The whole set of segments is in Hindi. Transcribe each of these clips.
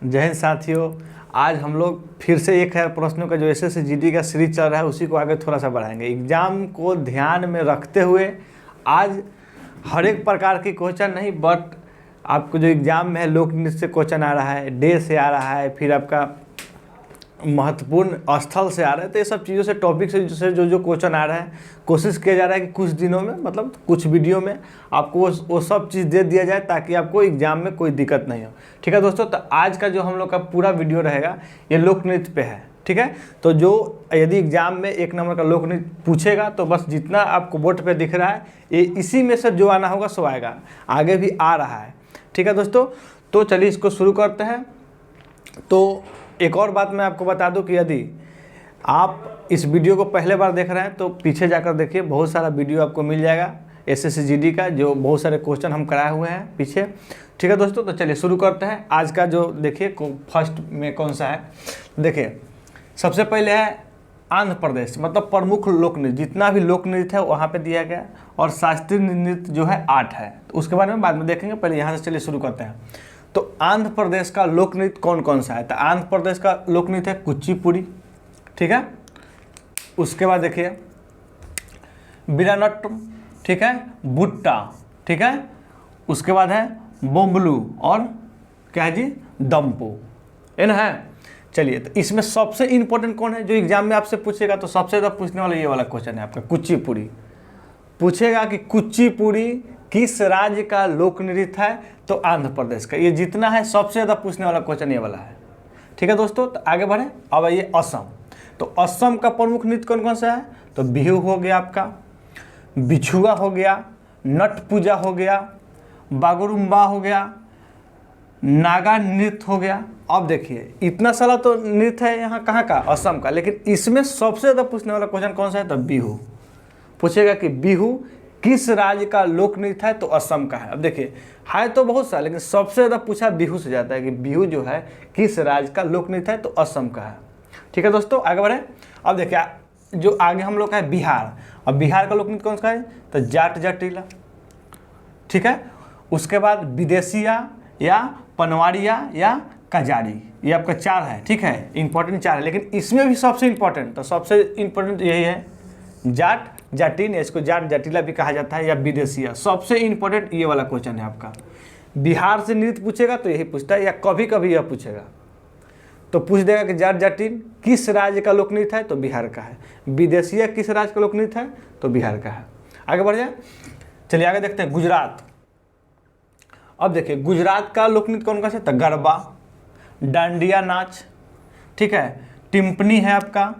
जय हिंद साथियों। आज हम लोग फिर से एक है प्रश्नों का जो एसएससी जीडी का सीरीज चल रहा है उसी को आगे थोड़ा सा बढ़ाएंगे। एग्जाम को ध्यान में रखते हुए आज हर एक प्रकार की क्वेश्चन नहीं, बट आपको जो एग्जाम में है लोक नृत्य से क्वेश्चन आ रहा है, डे से आ रहा है, फिर आपका महत्वपूर्ण स्थल से आ रहा है। तो ये सब चीज़ों से, टॉपिक से जो क्वेश्चन आ रहा है, कोशिश किया जा रहा है कि कुछ दिनों में, मतलब कुछ वीडियो में आपको वो सब चीज़ दे दिया जाए ताकि आपको एग्जाम में कोई दिक्कत नहीं हो। ठीक है दोस्तों, तो आज का जो हम लोग का पूरा वीडियो रहेगा ये लोक नृत्य पे है। ठीक है, तो जो यदि एग्जाम में 1 नंबर का लोक नृत्य पूछेगा तो बस जितना आपको बोर्ड पे दिख रहा है ये इसी में से जो आना होगा सो आएगा, आगे भी आ रहा है। ठीक है दोस्तों, तो चलिए इसको शुरू करते हैं। तो एक और बात मैं आपको बता दूं कि यदि आप इस वीडियो को पहले बार देख रहे हैं तो पीछे जाकर देखिए, बहुत सारा वीडियो आपको मिल जाएगा एसएससी जीडी का, जो बहुत सारे क्वेश्चन हम कराए हुए हैं पीछे। ठीक है दोस्तों, तो चलिए शुरू करते हैं। आज का जो देखिए फर्स्ट में कौन सा है, देखिए सबसे पहले है आंध्र प्रदेश, मतलब प्रमुख लोक नृत्य, जितना भी लोक नृत्य है वहाँ पे दिया गया, और शास्त्रीय नृत्य जो है 8 है। तो उसके बारे में बाद में देखेंगे, पहले यहाँ से चलिए शुरू करते हैं। तो आंध्र प्रदेश का लोक नृत्य कौन कौन सा है, तो आंध्र प्रदेश का लोक नृत्य है कुचिपुड़ी। ठीक है, उसके बाद देखिए वीरानाट्यम, ठीक है, बुट्टा, ठीक है, उसके बाद है बोम्बलू और क्या है जी, दम्पू, है ना है। चलिए, तो इसमें सबसे इंपॉर्टेंट कौन है जो एग्जाम में आपसे पूछेगा, तो सबसे ज़्यादा पूछने वाला ये वाला क्वेश्चन है आपका कुचिपुड़ी। पूछेगा कि कुचिपुड़ी किस राज्य का लोक नृत्य है, तो आंध्र प्रदेश का। ये जितना है सबसे ज़्यादा पूछने वाला क्वेश्चन ये वाला है। ठीक है दोस्तों, तो आगे बढ़े। अब ये असम, तो असम का प्रमुख नृत्य कौन कौन सा है, तो बिहू हो गया आपका, बिछुआ हो गया, नट पूजा हो गया, बागुरुम्बा हो गया, नागा नृत्य हो गया। अब देखिए इतना सारा तो नृत्य है यहाँ कहाँ का, असम का, लेकिन इसमें सबसे ज़्यादा पूछने वाला क्वेश्चन कौन सा है, तो बिहू। पूछेगा कि बिहू किस राज्य का लोक नृत्य है, तो असम का है। अब देखिए है तो बहुत सा, लेकिन सबसे ज़्यादा पूछा बिहू से जाता है कि बिहू जो है किस राज्य का लोक नृत्य है, तो असम का है। ठीक है दोस्तों, आगे बढ़े। अब देखिए जो आगे हम लोग का है बिहार। अब बिहार का लोक नृत्य कौन सा है, तो जाट जटिला। ठीक है, उसके बाद विदेशिया या पनवाड़िया या कजारी, ये आपका 4 है। ठीक है, इंपॉर्टेंट 4 है, लेकिन इसमें भी सबसे इंपॉर्टेंट, तो सबसे इंपॉर्टेंट यही है जाट जाटिन, इसको जाट जटिला भी कहा जाता है, या विदेशिया। सबसे इंपॉर्टेंट ये वाला क्वेश्चन है आपका। बिहार से नृत्य पूछेगा तो यही पूछता है, या कभी कभी यह पूछेगा तो पूछ देगा कि जाट जाटिन किस राज्य का लोक नृत्य है, तो बिहार का है। विदेशिया किस राज्य का लोक नृत्य है, तो बिहार का है। आगे बढ़ जाए, चलिए आगे देखते हैं गुजरात। अब देखिए गुजरात का लोक नृत्य कौन कौन सा है, तो गरबा, डांडिया नाच, ठीक है, टिम्पनी है आपका,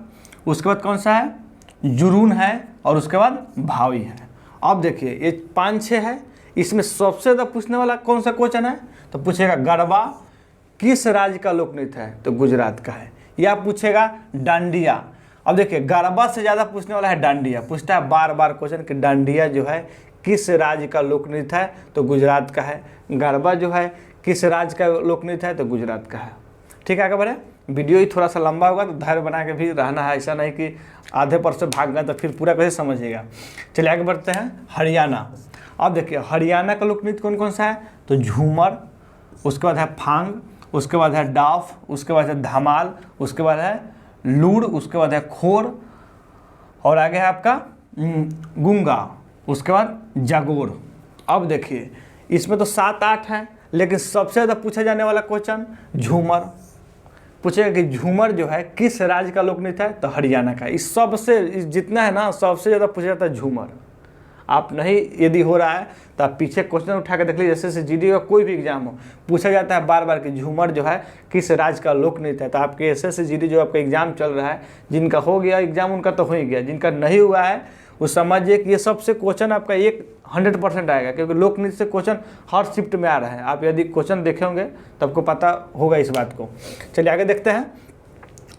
उसके बाद कौन सा है, जुरून है, और उसके बाद भावी है। अब देखिए ये 5-6 है, इसमें सबसे ज़्यादा पूछने वाला कौन सा क्वेश्चन है, तो पूछेगा गरबा किस राज्य का लोक नृत्य है, तो गुजरात का है। या पूछेगा डांडिया। अब देखिए गरबा से ज़्यादा पूछने वाला है डांडिया, पूछता है बार बार क्वेश्चन कि डांडिया जो है किस राज्य का लोक नृत्य है, तो गुजरात का है। गरबा जो है किस राज्य का लोक नृत्य है, तो गुजरात का है। ठीक है, आगे बढ़े। वीडियो ही थोड़ा सा लंबा होगा तो धैर्य बना के भी रहना है, ऐसा नहीं कि आधे पर से भाग गए तो फिर पूरा कैसे समझिएगा। चलिए आगे बढ़ते हैं हरियाणा। अब देखिए हरियाणा का लोक नृत्य कौन कौन सा है, तो झूमर, उसके बाद है फांग, उसके बाद है डाफ, उसके बाद है धमाल, उसके बाद है लूड़, उसके बाद है खोर, और आगे है आपका गुंगा, उसके बाद जागोर। अब देखिए इसमें तो 7-8 है, लेकिन सबसे ज़्यादा पूछा जाने वाला क्वेश्चन झूमर। पूछेगा कि झूमर जो है किस राज्य का लोक नृत्य है, तो हरियाणा का। इस सबसे जितना है ना, सबसे ज़्यादा पूछा जाता है झूमर। आप नहीं यदि हो रहा है तो आप पीछे क्वेश्चन उठा के देख लीजिए, जैसे जीडी का कोई भी एग्जाम हो, पूछा जाता है बार बार कि झूमर जो है किस राज्य का लोक नृत्य है। तो आपके एसएससी जीडी जो आपका एग्जाम चल रहा है, जिनका हो गया एग्जाम उनका तो हो ही गया, जिनका नहीं हुआ है वो समझिए कि ये सबसे क्वेश्चन आपका 100% आएगा, क्योंकि लोक नृत्य से क्वेश्चन हर शिफ्ट में आ रहा है। आप यदि क्वेश्चन देखे होंगे तो आपको पता होगा इस बात को। चलिए आगे देखते हैं।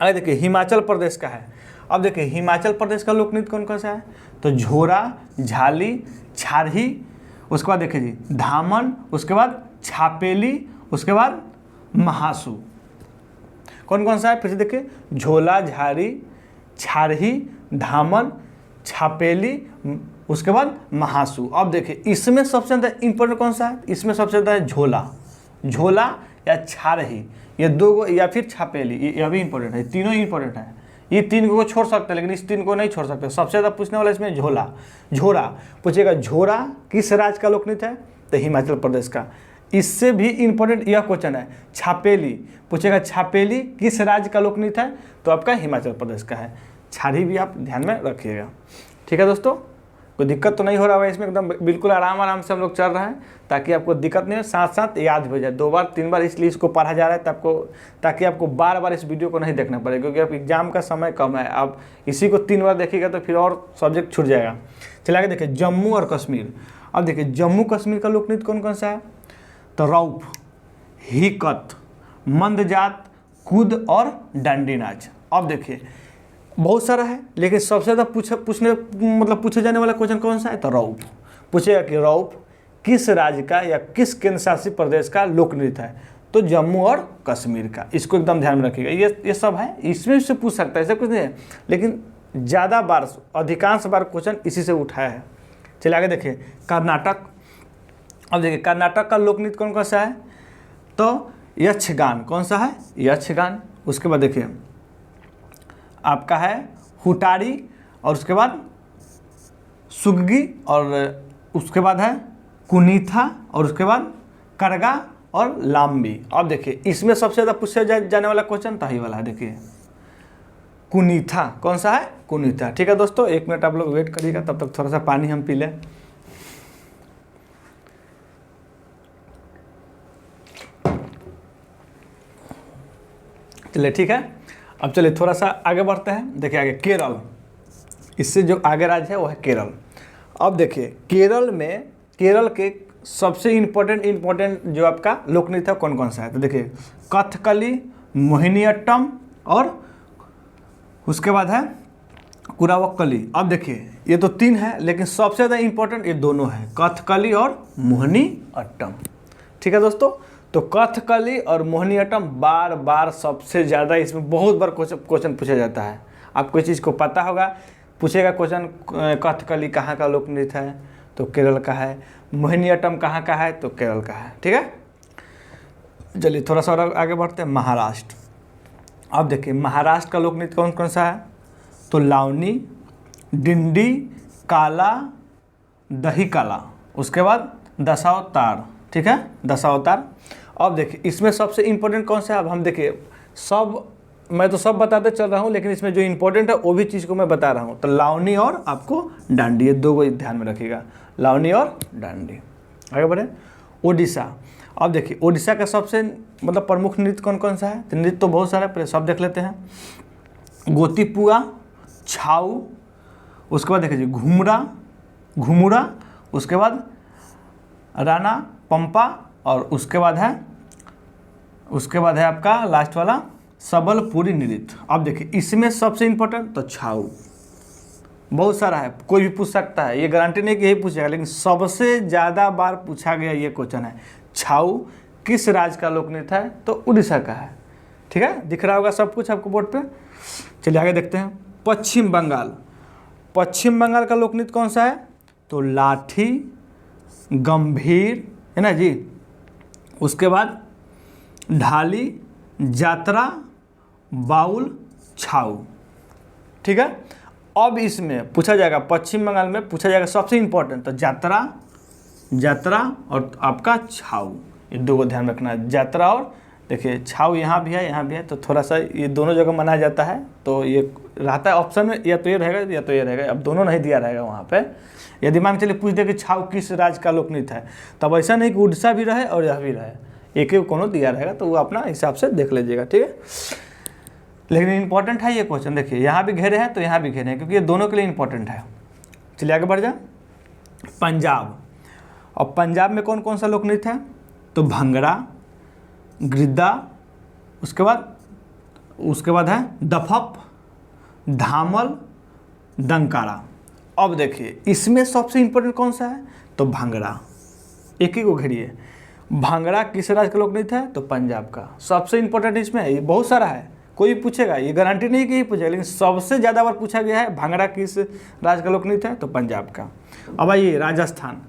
आगे देखिए हिमाचल प्रदेश का है। अब देखिए हिमाचल प्रदेश का लोक नृत्य कौन कौन सा है, तो झोरा, झाली, छारही, उसके बाद देखिए जी धामन, उसके बाद छापेली, उसके बाद महासू। कौन कौन सा है, फिर से देखिए झोला, झारी, छारही, धामन, छापेली, उसके बाद महासू। अब देखिए इसमें सबसे ज़्यादा इंपॉर्टेंट कौन सा है, इसमें सबसे ज़्यादा है झोला। झोला या छारही, ये दो, या फिर छापेली, ये भी इंपॉर्टेंट है, तीनों इंपॉर्टेंट है। ये तीन को छोड़ सकते हैं लेकिन इस तीन को नहीं छोड़ सकते। सबसे ज़्यादा पूछने वाला इसमें झोला, झोरा पूछेगा, झोरा किस राज्य का लोकनृत्य है, तो हिमाचल प्रदेश का। इससे भी इंपॉर्टेंट यह क्वेश्चन है, छापेली पूछेगा, छापेली किस राज्य का लोकनृत्य है, तो आपका हिमाचल प्रदेश का है। छारी भी आप ध्यान में रखिएगा, ठीक है दोस्तों। कोई दिक्कत तो नहीं हो रहा है इसमें, एकदम बिल्कुल आराम से हम लोग चल रहे हैं, ताकि आपको दिक्कत नहीं हो, साथ साथ याद हो जाए। 2 बार 3 बार इसलिए इसको पढ़ा जा रहा है ताकि आपको बार बार इस वीडियो को नहीं देखना पड़े, क्योंकि अब एग्जाम का समय कम है। आप इसी को 3 बार देखिएगा तो फिर और सब्जेक्ट छूट जाएगा। चलिए आगे देखिए, जम्मू और कश्मीर। अब देखिए जम्मू कश्मीर का लोकनृत्य कौन कौन सा है, तो रौफ, हिकत, मंदजात, कूद और डांडी नाच। अब देखिए बहुत सारा है, लेकिन सबसे ज़्यादा पूछे जाने वाला क्वेश्चन कौन सा है, तो रौफ पूछेगा कि रौफ किस राज्य का या किस केंद्र शासित प्रदेश का लोकनृत्य है, तो जम्मू और कश्मीर का। इसको एकदम ध्यान में रखिएगा। ये सब है, इसमें से पूछ सकता है, ऐसा कुछ नहीं है, लेकिन ज़्यादा बार, अधिकांश बार क्वेश्चन इसी से उठाया है। चलिए आगे देखिए, कर्नाटक। अब देखिए कर्नाटक का लोकनृत्य कौन कौन सा है, तो यक्षगान। कौन सा है, यक्षगान। उसके बाद देखिए आपका है हुटारी, और उसके बाद सुग्गी, और उसके बाद है कुनीथा, और उसके बाद करगा और लाम्बी। अब देखिए इसमें सबसे ज़्यादा पूछा जाने वाला क्वेश्चन तो ही वाला है, देखिए कुनीथा। कौन सा है, कुनीथा। ठीक है दोस्तों, 1 मिनट आप लोग वेट करिएगा, तब तक थोड़ा सा पानी हम पी लें। चलिए ठीक है, अब चलिए थोड़ा सा आगे बढ़ते हैं। देखिए आगे केरल, इससे जो आगे राज्य है वो है केरल। अब देखिए केरल में, केरल के सबसे इम्पोर्टेंट जो आपका लोकनृत्य है कौन कौन सा है, तो देखिए कथकली, मोहिनीअट्टम, और उसके बाद है कुरावक्कली। अब देखिए ये तो 3 है, लेकिन सबसे ज़्यादा इम्पोर्टेंट ये दोनों है, कथकली और मोहिनीअट्टम। ठीक है दोस्तों, तो कथकली और मोहिनीअट्टम बार बार सबसे ज़्यादा, इसमें बहुत बार क्वेश्चन पूछा जाता है। आपको इस चीज़ को पता होगा, पूछेगा क्वेश्चन कथकली कहाँ का लोकनृत्य है, तो केरल का है। मोहिनीअट्टम कहाँ का है, तो केरल का है। ठीक है, चलिए थोड़ा सा और आगे बढ़ते हैं, महाराष्ट्र। अब देखिए महाराष्ट्र का लोकनृत्य कौन कौन सा है, तो लावनी, डिंडी, काला, दही काला, उसके बाद दशावतार। ठीक है, दशावतार। अब देखिए इसमें सबसे इम्पोर्टेंट कौन सा है, अब हम देखिए सब, मैं तो सब बताते चल रहा हूँ, लेकिन इसमें जो इम्पोर्टेंट है वो भी चीज़ को मैं बता रहा हूँ। तो लावनी और आपको डांडी, ये 2 को ध्यान में रखिएगा, लावनी और डांडी। आगे बढ़े, ओडिशा। अब देखिए ओडिशा का सबसे प्रमुख नृत्य कौन कौन सा है, तो नृत्य तो बहुत सारा है, पहले सब देख लेते हैं। गोतीपुआ, छाऊ, उसके बाद देखिए घुमुरा, उसके बाद राणा पंपा, और उसके बाद है आपका लास्ट वाला सबलपुरी नृत्य। अब देखिए इसमें सबसे इम्पोर्टेंट तो छाऊ, बहुत सारा है, कोई भी पूछ सकता है, ये गारंटी नहीं कि यही पूछेगा, लेकिन सबसे ज़्यादा बार पूछा गया ये क्वेश्चन है, छाऊ किस राज्य का लोकनृत्य है, तो उड़ीसा का है। ठीक है, दिख रहा होगा सब कुछ आपको बोर्ड पे। चलिए आगे देखते हैं, पश्चिम बंगाल। पश्चिम बंगाल का लोकनृत्य कौन सा है, तो लाठी, गंभीर, है ना जी, उसके बाद ढाली, जात्रा, बाउल, छाऊ। ठीक है, अब इसमें पूछा जाएगा, पश्चिम बंगाल में पूछा जाएगा सबसे इम्पोर्टेंट तो जात्रा और आपका छाऊ, ये 2 को ध्यान रखना है, जात्रा और देखिए छाऊ यहाँ भी है, तो थोड़ा सा ये दोनों जगह मनाया जाता है, तो ये रहता है ऑप्शन में, या तो ये रहेगा या तो ये रहेगा, अब दोनों नहीं दिया रहेगा वहाँ पे। यदि मान के चलिए पूछ दे कि छाऊ किस राज्य का लोकनृत्य है, तब ऐसा नहीं कि उड़ीसा भी रहे और यह भी रहे, एक एक कोनो दिया रहेगा, तो वो अपना हिसाब से देख लीजिएगा। ठीक है, लेकिन इंपॉर्टेंट है ये क्वेश्चन। देखिए यहाँ भी घेरे हैं तो यहाँ भी घेरे हैं, क्योंकि ये दोनों के लिए इंपॉर्टेंट है। चलिए आगे बढ़ जाए, पंजाब। और पंजाब में कौन कौन सा लोकनृत्य है, तो भंगड़ा, गिद्दा, उसके बाद है दफप, धामल, डंकारा। अब देखिए इसमें सबसे इम्पोर्टेंट कौन सा है, तो भांगड़ा, एक ही को घेरिए। भांगड़ा किस राज्य का लोकनृत्य है, तो पंजाब का। सबसे इम्पोर्टेंट इसमें है, ये बहुत सारा है, कोई भी पूछेगा, ये गारंटी नहीं कि ही पूछेगा, लेकिन सबसे ज़्यादा बार पूछा गया है भांगड़ा किस राज्य का लोकनृत्य है, तो पंजाब का। अब आइए राजस्थान,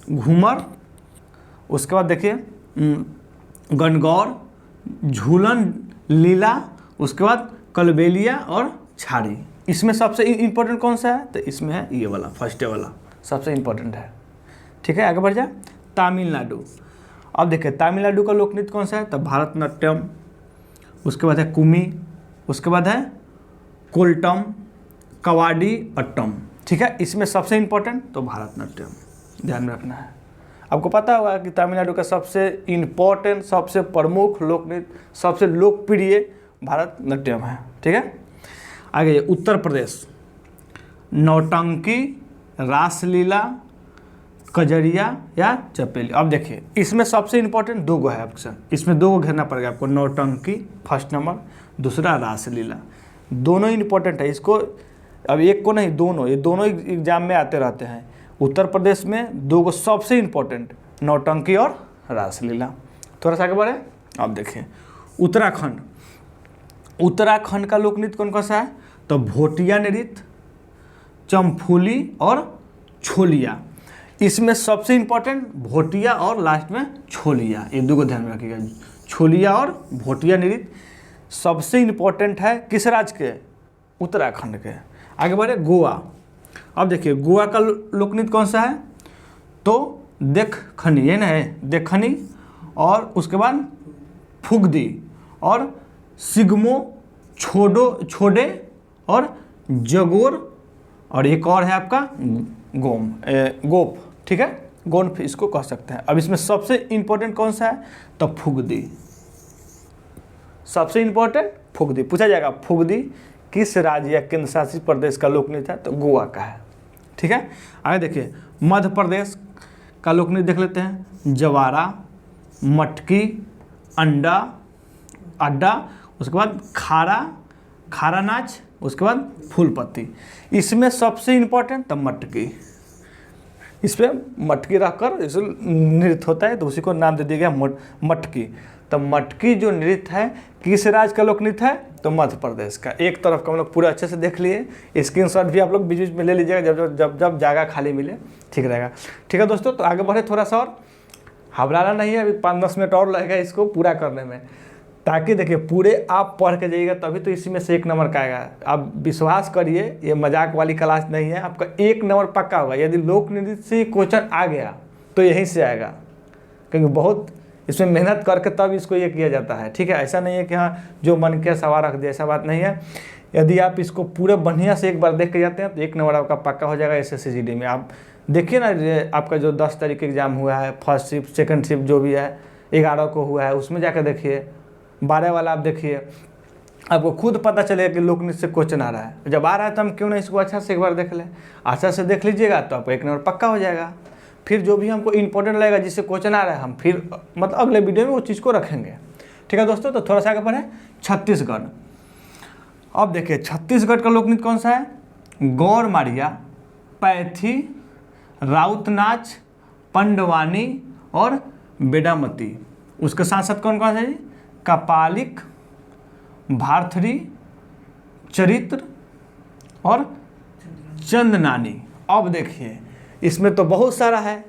घूमर, उसके बाद देखिए गणगौर, झूलन लीला, उसके बाद कलबेलिया और छाड़ी। इसमें सबसे इम्पोर्टेंट कौन सा है? तो इसमें है ये वाला, फर्स्ट वाला सबसे इम्पोर्टेंट है। ठीक है, आगे बढ़ जाए। तमिलनाडु। अब देखिए तमिलनाडु का लोक नृत्य कौन सा है? तो भारतनाट्यम, उसके बाद है कुमी, उसके बाद है कोल्टम, कवाडी, अट्टम। ठीक है, इसमें सबसे इम्पोर्टेंट तो भारतनाट्यम ध्यान में रखना है। आपको पता होगा कि तमिलनाडु का सबसे इम्पोर्टेंट, सबसे प्रमुख लोक नृत्य, सबसे लोकप्रिय भारतनाट्यम है। ठीक है, आगे उत्तर प्रदेश। नौटंकी, रासलीला, कजरिया या चपेली। अब देखिए इसमें सबसे इम्पोर्टेंट दो गो है आपके साथ, इसमें दो गो घेरना पड़ेगा आपको। नौटंकी फर्स्ट नंबर, दूसरा रासलीला। दोनों इम्पोर्टेंट है, इसको अब एक को नहीं दोनों, ये दोनों एग्जाम में आते रहते हैं। उत्तर प्रदेश में दो गो सबसे इम्पोर्टेंट, नौटंकी और रासलीला। थोड़ा सा आगे बढ़े। अब देखिए उत्तराखंड। उत्तराखंड का लोक नृत्य कौन कौन सा है? तो भोटिया नृत्य, चंफूली और छोलिया। इसमें सबसे इम्पोर्टेंट भोटिया और लास्ट में छोलिया, ये दो को ध्यान में रखिएगा। छोलिया और भोटिया नृत्य सबसे इम्पोर्टेंट है किस राज्य के? उत्तराखंड के। आगे बढ़े गोवा। अब देखिए गोवा का लोक नृत्य कौन सा है? तो देखखनी, ये ना है देखखनी, और उसके बाद फुगदी और सिगमो, छोडे और जगोर, और एक और है आपका गोप। ठीक है, गोंफ इसको कह सकते हैं। अब इसमें सबसे इम्पोर्टेंट कौन सा है? तो फुगदी, सबसे इम्पोर्टेंट फुगदी। पूछा जाएगा फुगदी किस राज्य या केंद्र शासित प्रदेश का लोक नृत्य है? तो गोवा का है। ठीक है, आगे देखिए मध्य प्रदेश का लोक नृत्य देख लेते हैं। जवारा, मटकी, अड्डा, उसके बाद खारा नाच, उसके बाद फूलपत्ती। इसमें सबसे इम्पोर्टेंट तो मटकी, इस पर मटकी रखकर इसे नृत्य होता है, तो उसी को नाम दे दिया गया मटकी। तो मटकी जो नृत्य है किस राज्य का लोक नृत्य है? तो मध्य प्रदेश का। एक तरफ का हम लोग पूरा अच्छे से देख लिए, स्क्रीनशॉट भी आप लोग बीच बीच में ले लीजिएगा जब जगह खाली मिले, ठीक रहेगा। ठीक है दोस्तों, तो आगे बढ़े थोड़ा सा, और घबराना नहीं है, अभी 5-10 मिनट और लगेगा इसको पूरा करने में, ताकि देखिए पूरे आप पढ़ के जाइएगा तभी तो इसी में से 1 नंबर का आएगा। आप विश्वास करिए, ये मजाक वाली क्लास नहीं है, आपका 1 नंबर पक्का होगा। यदि लोक नृत्य से क्वेश्चन आ गया तो यहीं से आएगा, क्योंकि बहुत इसमें मेहनत करके तब इसको ये किया जाता है। ठीक है, ऐसा नहीं है कि हाँ जो मन के सवाल रख दिया, ऐसा बात नहीं है। यदि आप इसको पूरे बढ़िया से एक बार देख के जाते हैं तो 1 नंबर आपका पक्का हो जाएगा SSC GD में। आप देखिए ना, आपका जो 10 तारीख एग्जाम हुआ है, फर्स्ट शिफ्ट सेकंड शिफ्ट जो भी है, 11 को हुआ है, उसमें जाकर देखिए, 12 वाला आप देखिए, आपको खुद पता चलेगा कि लोक नृत्य से क्वेश्चन आ रहा है। जब आ रहा है तो हम क्यों नहीं इसको अच्छा से एक बार देख लें। अच्छा से देख लीजिएगा तो आपको 1 नंबर पक्का हो जाएगा। फिर जो भी हमको इंपॉर्टेंट लगेगा जिससे क्वेश्चन आ रहा है, हम फिर मतलब अगले वीडियो में वो चीज़ को रखेंगे। ठीक है दोस्तों, तो थोड़ा सा आगे बढ़े। छत्तीसगढ़। अब देखिए छत्तीसगढ़ का लोक नृत्य कौन सा है? गौर मारिया, पैथी, राउत नाच, पंडवानी और बेडामती। उसके साथ साथ कौन कौन सा है? कपालिक, भारथरी, चरित्र और चंदनानी। अब देखिए इसमें तो बहुत सारा है,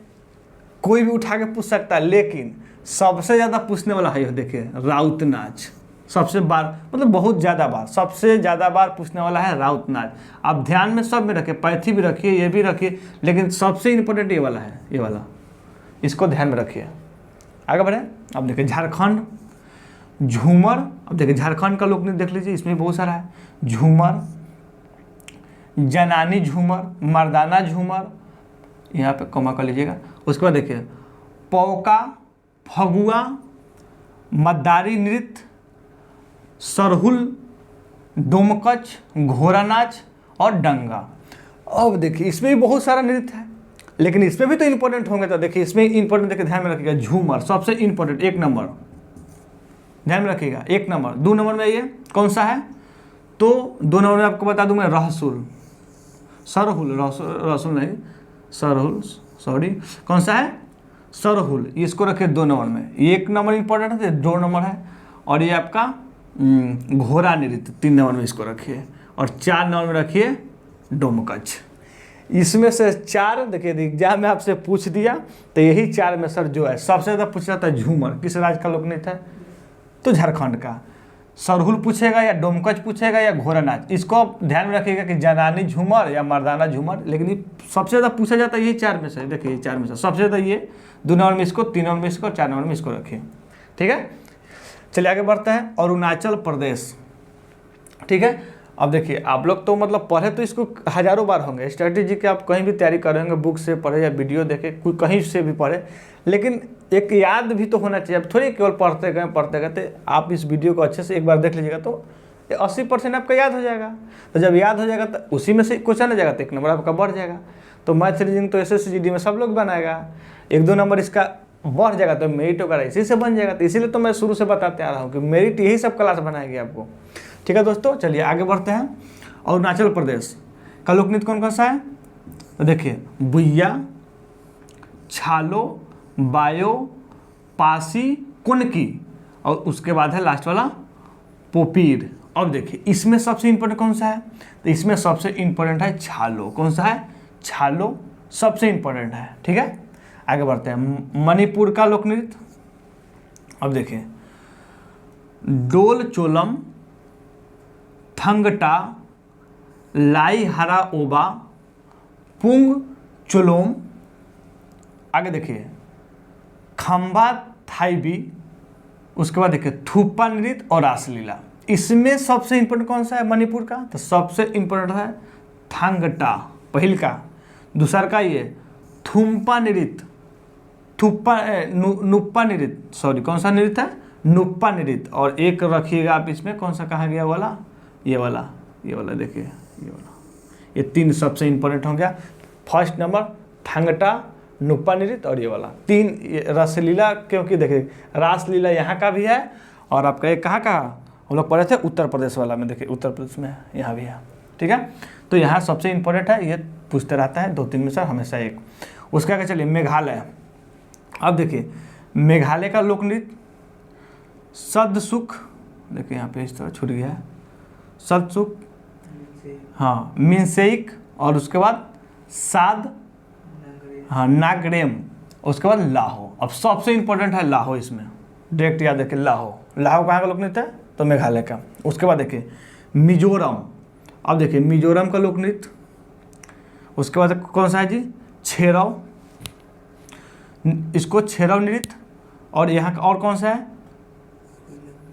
कोई भी उठा के पूछ सकता है, लेकिन सबसे ज़्यादा पूछने वाला है, देखिए राउत नाच। सबसे बार मतलब बहुत ज़्यादा बार, सबसे ज़्यादा बार पूछने वाला है राउत नाच। आप ध्यान में सब में रखिए, पैथी भी रखिए, ये भी रखिए, लेकिन सबसे इम्पोर्टेंट ये वाला है, ये वाला, इसको ध्यान में रखिए। आगे बढ़े। अब देखिए झारखंड। झूमर। अब देखिए झारखंड का लोक नृत्य देख लीजिए, इसमें बहुत सारा है। झूमर, जनानी झूमर, मर्दाना झूमर, यहाँ पे कमा कर लीजिएगा। उसके बाद देखिए पौका, फगुआ, मद्दारी नृत्य, सरहुल, डोमकच, घोड़ा नाच और डंगा। अब देखिए इसमें भी बहुत सारा नृत्य है, लेकिन इसमें भी तो इंपॉर्टेंट होंगे। तो देखिए इसमें इंपॉर्टेंट देखिए ध्यान में रखिएगा, झूमर सबसे इंपॉर्टेंट 1 नंबर, ध्यान में रखिएगा 1 नंबर। 2 नंबर में ये कौन सा है? तो 2 नंबर में आपको बता दूं मैं, रहसुल, सरहुल, रहसुल नहीं, सरहुल, सॉरी, कौन सा है? सरहुल। इसको रखिए 2 नंबर में। 1 नंबर इंपॉर्टेंट है, 2 नंबर है, और ये आपका घोड़ा नृत्य 3 नंबर में इसको रखिए, और 4 नंबर में रखिए डोमकच। इसमें से 4 देखिए एग्जाम में आपसे पूछ दिया तो यही 4 में सर जो है सबसे ज़्यादा पूछ जाता है झूमर, किस राज्य का लोक नृत्य है? तो झारखंड का। सरहुल पूछेगा या डोमकच पूछेगा या घोड़ा नाच। इसको आप ध्यान में रखिएगा कि जनानी झूमर या मर्दाना झूमर, लेकिन ये सबसे ज़्यादा पूछा जाता है यही 4 में से। देखिए 4 में से सबसे ज़्यादा ये 2 नंबर में इसको, 3 नंबर में इसको, 4 नंबर में इसको रखिए। ठीक है, चलिए आगे बढ़ते हैं। अरुणाचल प्रदेश। ठीक है, अब देखिए आप लोग तो मतलब पढ़े तो इसको हज़ारों बार होंगे, स्ट्रैटेजी के आप कहीं भी तैयारी कर रहे होंगे, बुक से पढ़े या वीडियो देखे, कोई कहीं से भी पढ़े, लेकिन एक याद भी तो होना चाहिए। अब थोड़ी केवल पढ़ते गए तो आप इस वीडियो को अच्छे से एक बार देख लीजिएगा तो 80% आपका याद हो जाएगा। तो जब याद हो जाएगा तो उसी में से क्वेश्चन आ जाएगा तो 1 नंबर आपका बढ़ जाएगा। तो मैथ रीजनिंग तो SSCGD में सब लोग बनाएगा, 1-2 नंबर इसका बढ़ जाएगा तो मेरिट वगैरह इसी से बन जाएगा। तो इसीलिए तो मैं शुरू से बताते आ रहा हूँ कि मेरिट यही सब क्लास बनाएगी आपको। ठीक है दोस्तों, चलिए आगे बढ़ते हैं। अरुणाचल प्रदेश का लोक नृत्य कौन कौन सा है? तो देखिए बुइया, छालो, बायो, पासी, कुनकी, और उसके बाद है लास्ट वाला पोपीर। अब देखिए इसमें सबसे इंपॉर्टेंट कौन सा है? तो इसमें सबसे इंपॉर्टेंट है छालो। कौन सा है? छालो सबसे इंपॉर्टेंट है। ठीक है, आगे बढ़ते हैं। मणिपुर का लोक नृत्य। अब देखिए डोल चोलम, थंगटा, लाई हरा ओबा, पुंग चोलोम। आगे देखिए खंबा थाईबी, उसके बाद देखिए थुप्पा नृत्य और रासलीला। इसमें सबसे इंपॉर्टेंट कौन सा है मणिपुर का? तो सबसे इंपॉर्टेंट है थांगटा पहिल का। दूसरा का ये थुम्पा नृत्य, नुप्पा नृत्य, सॉरी कौन सा नृत्य है? नुप्पा नृत्य। और एक रखिएगा आप इसमें कौन सा कहा गया वाला? ये वाला देखिए ये वाला। ये 3 सबसे इंपॉर्टेंट हो गया। फर्स्ट नंबर थांगटा, नुप्पा नृत्य और ये वाला 3 रासलीला, क्योंकि देखिए रासलीला यहाँ का भी है और आपका एक कहाँ का हम लोग पढ़े थे उत्तर प्रदेश वाला में। देखिए उत्तर प्रदेश में यहाँ भी है। ठीक है, तो यहाँ सबसे इंपॉर्टेंट है, ये पूछते रहता है 2-3 में सर हमेशा एक। उसके आगे चलिए मेघालय। अब देखिए मेघालय का लोक नृत्य सदसुख, देखिए यहाँ पे इस तरह छूट गया है, सदसुख, हाँ मिनसेइक, और उसके बाद साद, हाँ नागरेम, उसके बाद लाहो। अब सबसे इंपॉर्टेंट है लाहो, इसमें डायरेक्ट याद रखिए लाहो। लाहो कहाँ का लोक नृत्य है? तो मेघालय का। उसके बाद देखिए मिजोरम। अब देखिए मिजोरम का लोक नृत्य, उसके बाद कौन सा है जी? छेराव, इसको छेराव नृत्य। और यहाँ का और कौन सा है?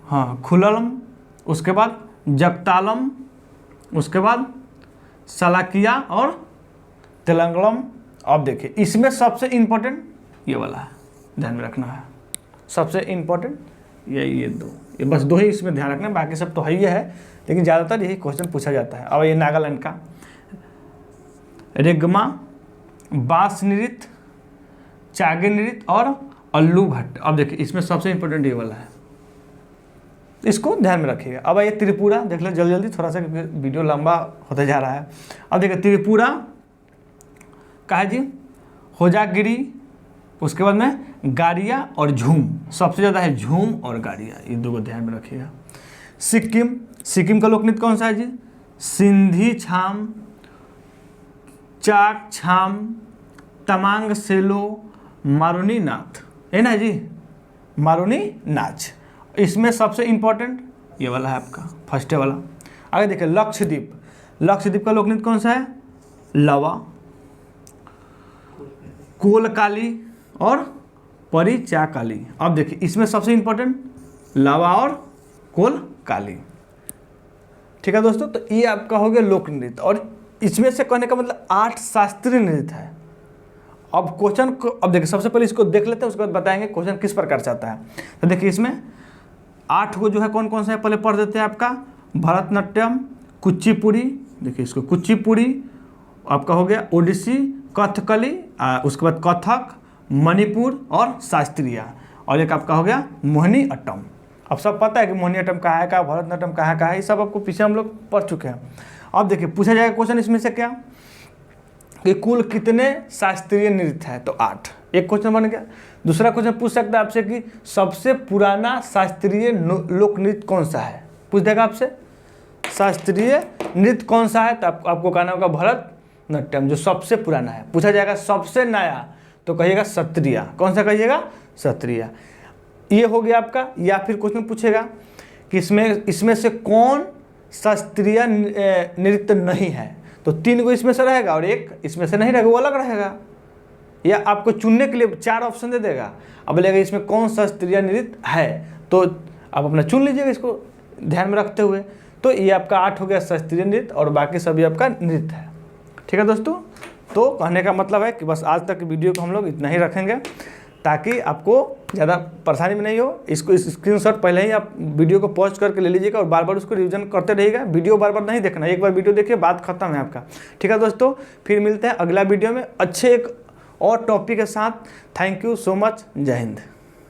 हाँ खुललम, उसके बाद जगतालम, उसके बाद सलाकिया और तेलंगलम। अब देखिए इसमें सबसे इंपॉर्टेंट ये वाला है, ध्यान में रखना है। सबसे इंपॉर्टेंट ये 2, ये बस 2 ही इसमें ध्यान रखना, बाकी सब तो है ही है, लेकिन ज़्यादातर यही क्वेश्चन पूछा जाता है। अब ये नागालैंड का रेगमा, बास नृत्य, चागे नृत्य और अल्लू भट्ट। अब देखिए इसमें सबसे इंपॉर्टेंट ये वाला है, इसको ध्यान में रखिएगा। अब ये त्रिपुरा देख लो जल्दी जल्दी, थोड़ा सा वीडियो लंबा होते जा रहा है। अब देखिए त्रिपुरा का है जी होजागिरी, उसके बाद में गाड़िया और झूम। सबसे ज़्यादा है झूम और गाड़िया, ये 2 को ध्यान में रखिएगा। सिक्किम, सिक्किम का लोक नृत्य कौन सा है जी? सिंधी छाम, चाक छाम, तमांग सेलो, मारुनी नाथ, है ना जी, मारुनी नाच। इसमें सबसे इंपॉर्टेंट ये वाला है आपका फर्स्ट वाला। आगे देखिए लक्षद्वीप, लक्षद्वीप का लोक नृत्य कौन सा है? लवा, कोलकाली और परिचाकाली। अब देखिए इसमें सबसे इंपॉर्टेंट लावा और कोलकाली। ठीक है दोस्तों, तो ये आपका हो गया लोक नृत्य, और इसमें से कहने का मतलब 8 शास्त्रीय नृत्य है। अब क्वेश्चन को अब देखिए सबसे पहले इसको देख लेते हैं, उसके बाद बताएंगे क्वेश्चन किस प्रकार से आता है। तो देखिए इसमें 8 को जो है कौन कौन सा है पहले पढ़ देते हैं। आपका भरतनाट्यम, कुचिपुड़ी, देखिए इसको कुचिपुड़ी आपका हो गया, ओडिसी, कथकली, उसके बाद कथक, मणिपुर और शास्त्रीय, और एक आपका हो गया मोहिनी अट्टम। अब सब पता है कि मोहिनी अट्टम कहाँ है, का भरतनाट्यम कहाँ है, ये सब आपको पीछे हम लोग पढ़ चुके हैं। अब देखिए पूछा जाएगा क्वेश्चन इसमें से क्या कि कुल कितने शास्त्रीय नृत्य है? तो 8, एक क्वेश्चन बन गया। दूसरा क्वेश्चन पूछ सकता है आपसे कि सबसे पुराना शास्त्रीय लोक नृत्य कौन सा है, पूछ देगा आपसे शास्त्रीय नृत्य कौन सा है, तो आपको कहना होगा भरतनाट्यम जो सबसे पुराना है। पूछा जाएगा सबसे नया तो कहिएगा सत्रिया। कौन सा कहिएगा? सत्रिया। ये हो गया आपका। या फिर क्वेश्चन पूछेगा कि इसमें से कौन शास्त्रीय नृत्य नहीं है, तो 3 को इसमें से रहेगा और 1 इसमें से नहीं रहेगा, वो अलग रहेगा। या आपको चुनने के लिए 4 ऑप्शन दे देगा, अब बोलेगा इसमें कौन शास्त्रीय नृत्य है, तो आप अपना चुन लीजिएगा इसको ध्यान में रखते हुए। तो ये आपका 8 हो गया शास्त्रीय नृत्य और बाकी सभी आपका नृत्य है। ठीक है दोस्तों, तो कहने का मतलब है कि बस आज तक वीडियो को हम लोग इतना ही रखेंगे ताकि आपको ज़्यादा परेशानी में नहीं हो। इसको स्क्रीनशॉट पहले ही आप वीडियो को पॉज करके ले लीजिएगा और बार बार उसको रिवीजन करते रहिएगा। वीडियो बार बार नहीं देखना, एक बार वीडियो देखिए, बात खत्म है आपका। ठीक है दोस्तों, फिर मिलते हैं अगला वीडियो में अच्छे एक और टॉपिक के साथ। Thank you so much. जय हिंद।